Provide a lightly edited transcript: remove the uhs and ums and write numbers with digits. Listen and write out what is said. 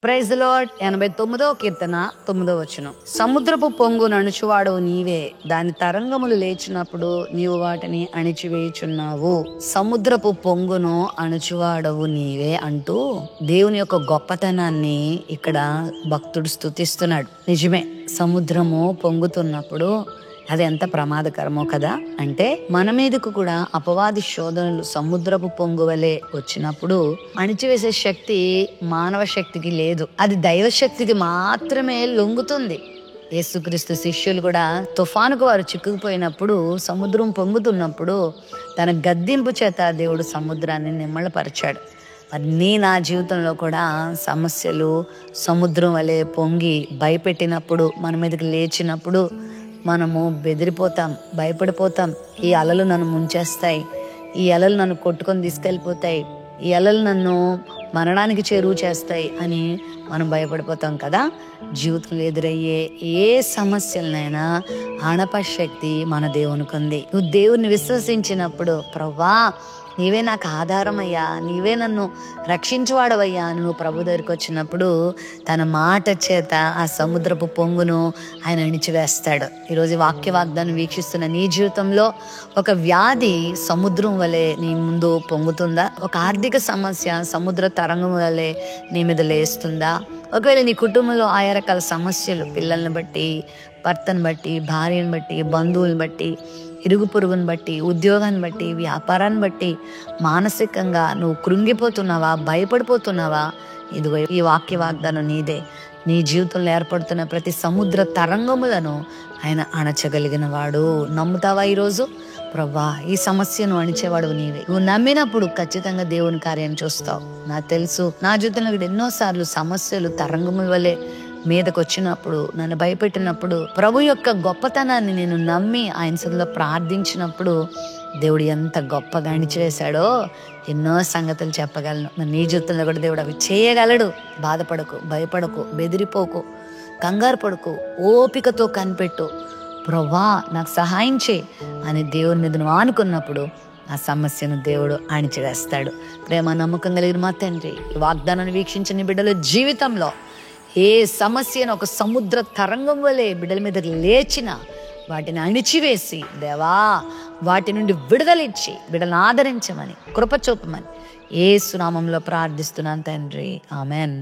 Praise the Lord. 89వ కీర్తన 9వ వచనం. సముద్రపు పొంగు నణుచువాడవు నీవే, దాని తరంగములు లేచినప్పుడు నీవు వాటిని అణిచివేయుచున్నావు. సముద్రపు పొంగును అణుచువాడవు నీవే అంటూ దేవుని యొక్క గొప్పతనాన్ని ఇక్కడ భక్తుడు స్తుతిస్తున్నాడు. నిజమే, సముద్రము పొంగుతున్నప్పుడు అది ఎంత ప్రమాదకరమో కదా. అంటే మన మీదకు కూడా అపవాది శోధనలు సముద్రపు పొంగు వలె వచ్చినప్పుడు అణిచివేసే శక్తి మానవ శక్తికి లేదు, అది దైవ శక్తికి మాత్రమే లొంగుతుంది. యేసుక్రీస్తు శిష్యులు కూడా తుఫానుకు వారు చిక్కుకుపోయినప్పుడు, సముద్రం పొంగుతున్నప్పుడు తన గద్దింపు చేత దేవుడు సముద్రాన్ని నిమ్మళపరిచాడు. మరి నా జీవితంలో కూడా సమస్యలు సముద్రం వలె పొంగి భయపెట్టినప్పుడు, మన మీదకి లేచినప్పుడు మనము బెదిరిపోతాం, భయపడిపోతాం. ఈ అలలు నన్ను ముంచేస్తాయి, ఈ అలలు నన్ను కొట్టుకొని తీసుకెళ్ళిపోతాయి, ఈ అలలు నన్ను మరణానికి చేరువ చేస్తాయి అని మనం భయపడిపోతాం కదా. జీవితంలో ఎదురయ్యే ఏ సమస్యలనైనా ఆనప శక్తి మన దేవునికి ఉంది. నువ్వు దేవుణ్ణి విశ్వసించినప్పుడు, ప్రభువా నీవే నాకు ఆధారమయ్యా, నీవే నన్ను రక్షించువాడవయ్యా అని నువ్వు ప్రభు దగ్గరికి వచ్చినప్పుడు తన మాట చేత ఆ సముద్రపు పొంగును ఆయన అణిచివేస్తాడు. ఈరోజు వాక్య వాగ్దానం వీక్షిస్తున్న నీ జీవితంలో ఒక వ్యాధి సముద్రం వలె నీ ముందు పొంగుతుందా? ఒక ఆర్థిక సమస్య సముద్ర తరంగం వలె నీ మీద లేస్తుందా? ఒకవేళ నీ కుటుంబంలో ఆయా రకాల సమస్యలు, పిల్లల్ని బట్టి, భర్తను బట్టి, భార్యను బట్టి, బంధువులను బట్టి, ఇరుగు పొరుగుని బట్టి, ఉద్యోగాన్ని బట్టి, వ్యాపారాన్ని బట్టి మానసికంగా నువ్వు కృంగిపోతున్నావా, భయపడిపోతున్నావా? ఇదిగో ఈ వాక్య వాగ్దానం నీదే. నీ జీవితంలో ఏర్పడుతున్న ప్రతి సముద్ర తరంగములను ఆయన అణచగలిగిన వాడు. నమ్ముతావా ఈరోజు? ప్రవ్వా ఈ సమస్యను అణిచేవాడు నీవే. నువ్వు నమ్మినప్పుడు ఖచ్చితంగా దేవుని కార్యాన్ని చూస్తావు. నాకు తెలుసు, నా జీవితంలో ఎన్నోసార్లు సమస్యలు తరంగముల వల్లే మీదకి వచ్చినప్పుడు, నన్ను భయపెట్టినప్పుడు, ప్రభు యొక్క గొప్పతనాన్ని నేను నమ్మి ఆయన సన్నిధిలో ప్రార్థించినప్పుడు దేవుడు ఎంత గొప్పగా అణిచివేశాడో ఎన్నో సంగతులు చెప్పగలను. మరి నీ జీవితంలో కూడా దేవుడు అవి చేయగలడు. బాధపడకు, భయపడకు, బెదిరిపోకు, కంగారు పడకు, ఓపికతో కనిపెట్టు. ప్రభువా నాకు సహాయం చేయి అని దేవుని మీద నువ్వు ఆనుకున్నప్పుడు ఆ సమస్యను దేవుడు అణిచివేస్తాడు. ప్రేమ నమ్మకం కలిగిన మా తండ్రి, ఈ వాగ్దానాన్ని వీక్షించిన బిడ్డల జీవితంలో ఏ సమస్యను ఒక సముద్ర తరంగం వలె బిడ్డల మీద లేచిన వాటిని అణిచివేసి దేవా వాటి నుండి విడుదలిచ్చి బిడ్డలను ఆదరించమని, కృప చూపమని యేసు నామములో ప్రార్థిస్తున్నాను తండ్రి. ఆమెన్.